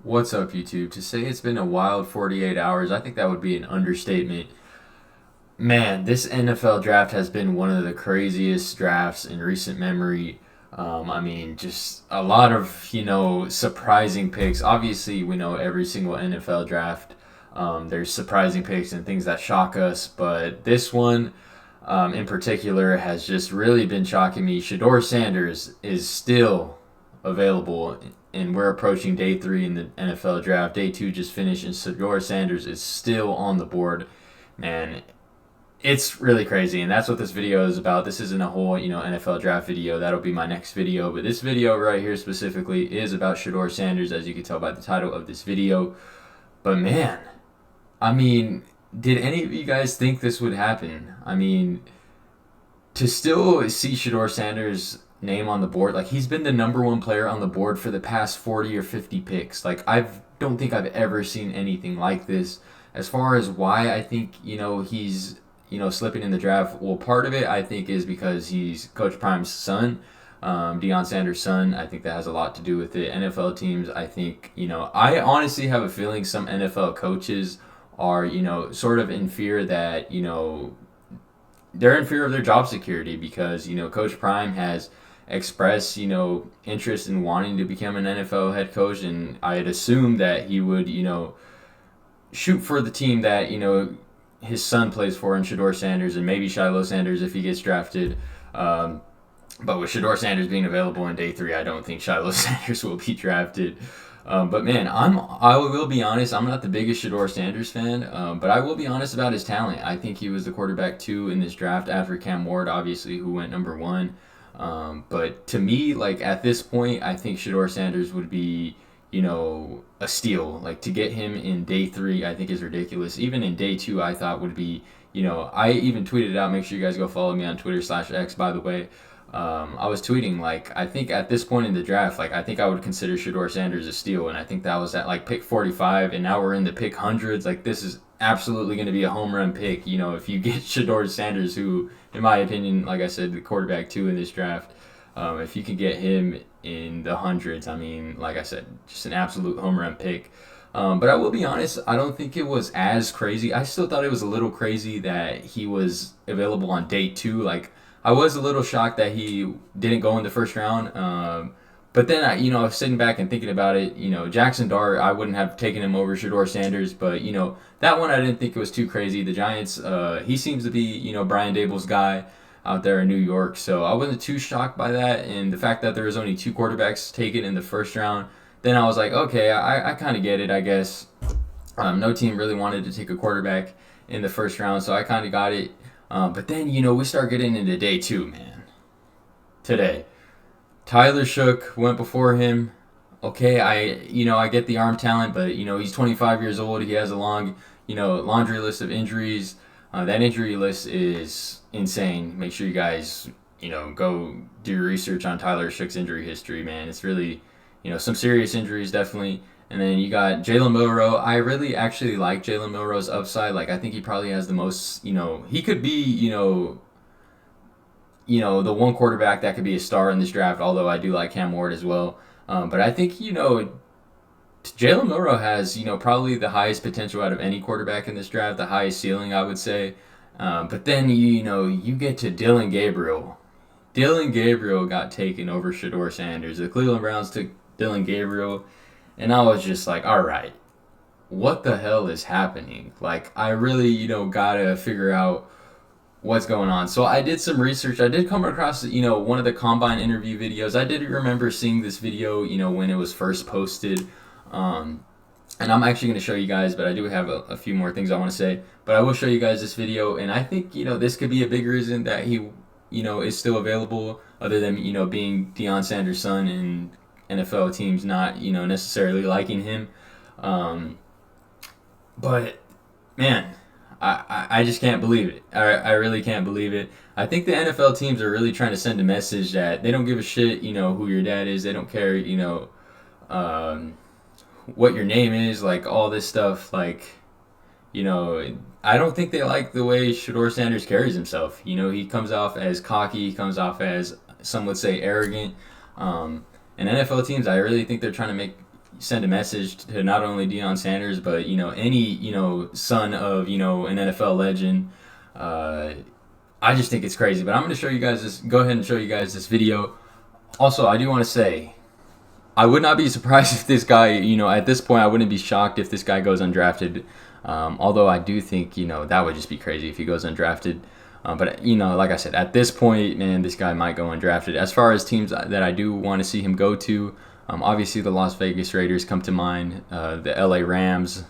What's up, YouTube? To say it's been a wild 48 hours, I think that would be an understatement. Man, this NFL draft has been one of the craziest drafts in recent memory. Just a lot of, surprising picks. Obviously, we know every single NFL draft, there's surprising picks and things that shock us, but this one in particular has just really been shocking me. Shedeur Sanders is still available, and we're approaching day 3 in the NFL draft. Day 2 just finished, and Shedeur Sanders is still on the board. Man, it's really crazy, and that's what this video is about. This isn't a whole, NFL draft video. That'll be my next video, but this video right here specifically is about Shedeur Sanders, as you can tell by the title of this video. But man, I mean, did any of you guys think this would happen? I mean, to still see Shedeur Sanders' name on the board, like he's been the number one player on the board for the past 40 or 50 picks. Like I don't think I've ever seen anything like this. As far as why I think, he's, slipping in the draft, well, part of it I think is because he's Coach Prime's son, Deion Sanders' son. I think that has a lot to do with it. NFL teams, I think, I honestly have a feeling some NFL coaches are, sort of in fear that, they're in fear of their job security because, Coach Prime has expressed, interest in wanting to become an NFL head coach, and I'd assume that he would, shoot for the team that, his son plays for in Shedeur Sanders, and maybe Shiloh Sanders if he gets drafted. But with Shedeur Sanders being available in day 3, I don't think Shiloh Sanders will be drafted. But man, I will be honest. I'm not the biggest Shedeur Sanders fan, but I will be honest about his talent. I think he was the quarterback 2 in this draft after Cam Ward, obviously, who went number 1. But to me, like at this point, I think Shedeur Sanders would be, a steal. Like to get him in day 3, I think is ridiculous. Even in day 2, I thought would be, I even tweeted out. Make sure you guys go follow me on Twitter/X. By the way. I was tweeting like I think at this point in the draft, like I think I would consider Shedeur Sanders a steal, and I think that was at like pick 45, and now we're in the pick hundreds. Like this is absolutely going to be a home run pick. If you get Shedeur Sanders, who in my opinion, like I said, the quarterback 2 in this draft, if you can get him in the hundreds, I mean, like I said, just an absolute home run pick. But I will be honest, I don't think it was as crazy. I still thought it was a little crazy that he was available on day 2. Like I was a little shocked that he didn't go in the first round. But then, I was sitting back and thinking about it. Jackson Dart, I wouldn't have taken him over Shedeur Sanders. But, that one I didn't think it was too crazy. The Giants, he seems to be, Brian Dable's guy out there in New York. So I wasn't too shocked by that. And the fact that there was only 2 quarterbacks taken in the first round, then I was like, okay, I kind of get it, I guess. No team really wanted to take a quarterback in the first round, so I kind of got it. But then, we start getting into day 2, man. Today. Tyler Shook went before him. Okay, I get the arm talent, but, he's 25 years old. He has a long, laundry list of injuries. That injury list is insane. Make sure you guys, go do your research on Tyler Shook's injury history, man. It's really, some serious injuries, definitely. And then you got Jalen Milroe. I really actually like Jalen Milroe's upside. Like I think he probably has the most, he could be, the one quarterback that could be a star in this draft, although I do like Cam Ward as well. But I think, Jalen Milroe has, probably the highest potential out of any quarterback in this draft, the highest ceiling, I would say. But then, you get to Dylan Gabriel. Dylan Gabriel got taken over Shedeur Sanders. The Cleveland Browns took Dylan Gabriel. And I was just like, all right, what the hell is happening? Like, I really, gotta figure out what's going on. So I did some research. I did come across, one of the Combine interview videos. I did remember seeing this video, when it was first posted. And I'm actually going to show you guys, but I do have a few more things I want to say. But I will show you guys this video. And I think, this could be a big reason that he, is still available, other than, being Deion Sanders' son and NFL teams not, necessarily liking him. But, man, I just can't believe it. I really can't believe it. I think the NFL teams are really trying to send a message that they don't give a shit, who your dad is. They don't care, what your name is, like all this stuff. Like, I don't think they like the way Shedeur Sanders carries himself. He comes off as cocky. He comes off as, some would say, arrogant. And NFL teams, I really think they're trying to make send a message to not only Deion Sanders, but any son of an NFL legend. Uh, I just think it's crazy. But I'm going to show you guys this. Go ahead and show you guys this video. Also, I do want to say, I would not be surprised if this guy, at this point, I wouldn't be shocked if this guy goes undrafted. Although I do think, that would just be crazy if he goes undrafted. But, like I said, at this point, man, this guy might go undrafted. As far as teams that I do want to see him go to, obviously the Las Vegas Raiders come to mind, the LA Rams.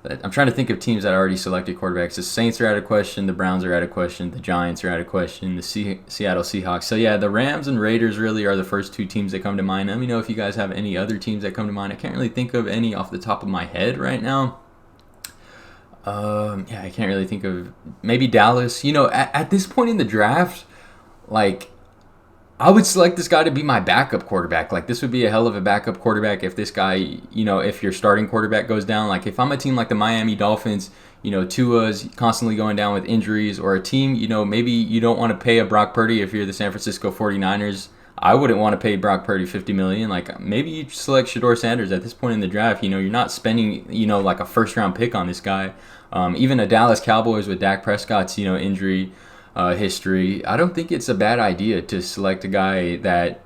I'm trying to think of teams that already selected quarterbacks. The Saints are out of question. The Browns are out of question. The Giants are out of question. The Seattle Seahawks. So, yeah, the Rams and Raiders really are the first two teams that come to mind. Let me know if you guys have any other teams that come to mind. I can't really think of any off the top of my head right now. Yeah, I can't really think of maybe Dallas. At this point in the draft, like, I would select this guy to be my backup quarterback. Like, this would be a hell of a backup quarterback if this guy, if your starting quarterback goes down. Like, if I'm a team like the Miami Dolphins, Tua's constantly going down with injuries, or a team, maybe you don't want to pay a Brock Purdy if you're the San Francisco 49ers. I wouldn't want to pay Brock Purdy $50 million. Like, maybe you select Shedeur Sanders at this point in the draft. You're not spending, like a first-round pick on this guy. Even a Dallas Cowboys with Dak Prescott's, injury history, I don't think it's a bad idea to select a guy that,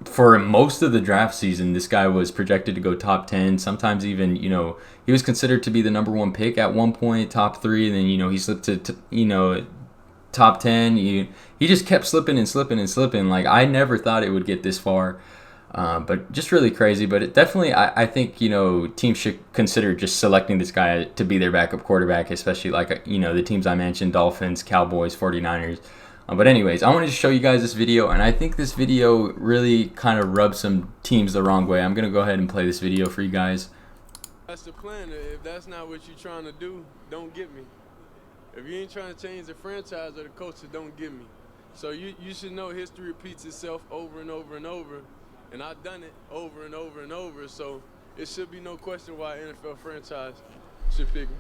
for most of the draft season, this guy was projected to go top 10. Sometimes even, he was considered to be the number one pick at one point, top 3, and then, he slipped to top 10. He just kept slipping and slipping and slipping. Like, I never thought it would get this far. But just really crazy. But it definitely, I think, teams should consider just selecting this guy to be their backup quarterback, especially like, the teams I mentioned, Dolphins, Cowboys, 49ers. But anyways, I wanted to show you guys this video, and I think this video really kind of rubs some teams the wrong way. I'm going to go ahead and play this video for you guys. That's the plan. If that's not what you're trying to do, don't get me. If you ain't trying to change the franchise or the culture, don't get me. So you should know history repeats itself over and over and over. And I've done it over and over and over, so it should be no question why an NFL franchise should pick me.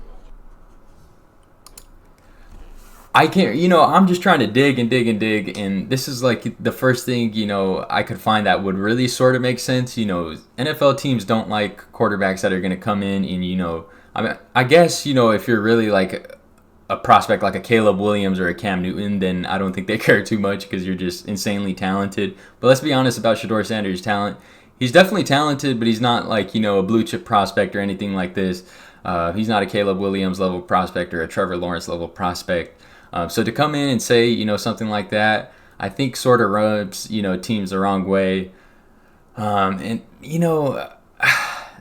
I can't, I'm just trying to dig and dig and dig, and this is like the first thing, I could find that would really sort of make sense. NFL teams don't like quarterbacks that are going to come in and, I guess, if you're really like a prospect like a Caleb Williams or a Cam Newton, then I don't think they care too much because you're just insanely talented. But let's be honest about Shedeur Sanders' talent. He's definitely talented, but he's not like, a blue chip prospect or anything like this. He's not a Caleb Williams level prospect or a Trevor Lawrence level prospect. So to come in and say, something like that, I think sort of rubs, teams the wrong way. And,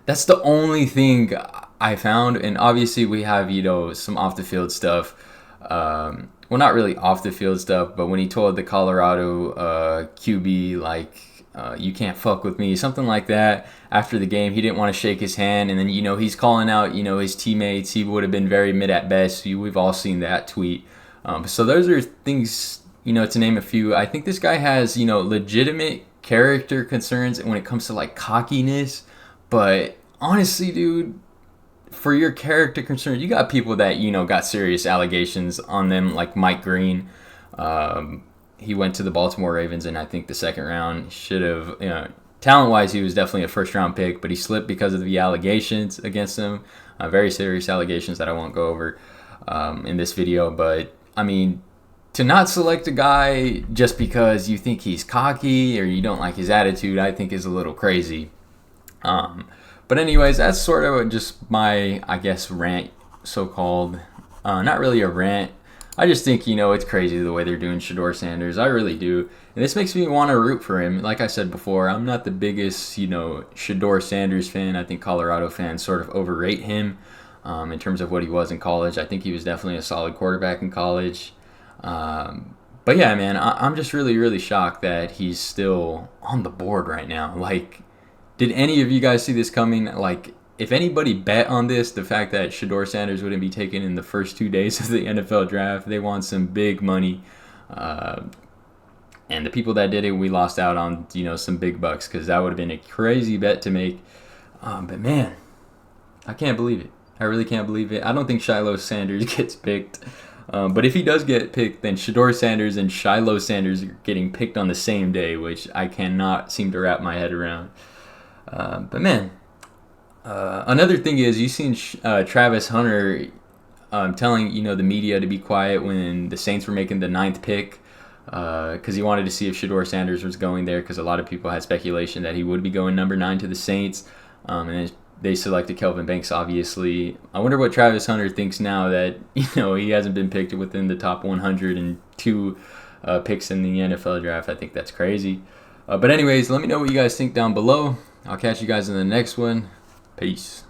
that's the only thing I found. And obviously we have, some off the field stuff. Well, not really off the field stuff, but when he told the Colorado QB, like, you can't fuck with me, something like that. After the game, he didn't want to shake his hand. And then, he's calling out, his teammates. He would have been very mid at best. We've all seen that tweet. So those are things, to name a few. I think this guy has, legitimate character concerns when it comes to, like, cockiness. But honestly, dude, for your character concern, you got people that, got serious allegations on them, like Mike Green. He went to the Baltimore Ravens in, I think, the second round. Should have, talent-wise, he was definitely a first-round pick, but he slipped because of the allegations against him. Very serious allegations that I won't go over in this video. But, I mean, to not select a guy just because you think he's cocky or you don't like his attitude, I think is a little crazy. But anyways, that's sort of just my, I guess, rant, so-called. Not really a rant. I just think, it's crazy the way they're doing Shedeur Sanders. I really do. And this makes me want to root for him. Like I said before, I'm not the biggest, Shedeur Sanders fan. I think Colorado fans sort of overrate him in terms of what he was in college. I think he was definitely a solid quarterback in college. But yeah, man, I'm just really, really shocked that he's still on the board right now. Like, did any of you guys see this coming? Like, if anybody bet on this, the fact that Shedeur Sanders wouldn't be taken in the first 2 days of the NFL draft, they won some big money. And the people that did it, we lost out on, some big bucks because that would have been a crazy bet to make. But man, I can't believe it. I really can't believe it. I don't think Shiloh Sanders gets picked. But if he does get picked, then Shedeur Sanders and Shiloh Sanders are getting picked on the same day, which I cannot seem to wrap my head around. But man, another thing is you seen Travis Hunter telling the media to be quiet when the Saints were making the ninth pick because he wanted to see if Shedeur Sanders was going there because a lot of people had speculation that he would be going number 9 to the Saints, and they selected Kelvin Banks. Obviously, I wonder what Travis Hunter thinks now that he hasn't been picked within the top 102 picks in the NFL draft. I think that's crazy. But anyways, let me know what you guys think down below. I'll catch you guys in the next one. Peace.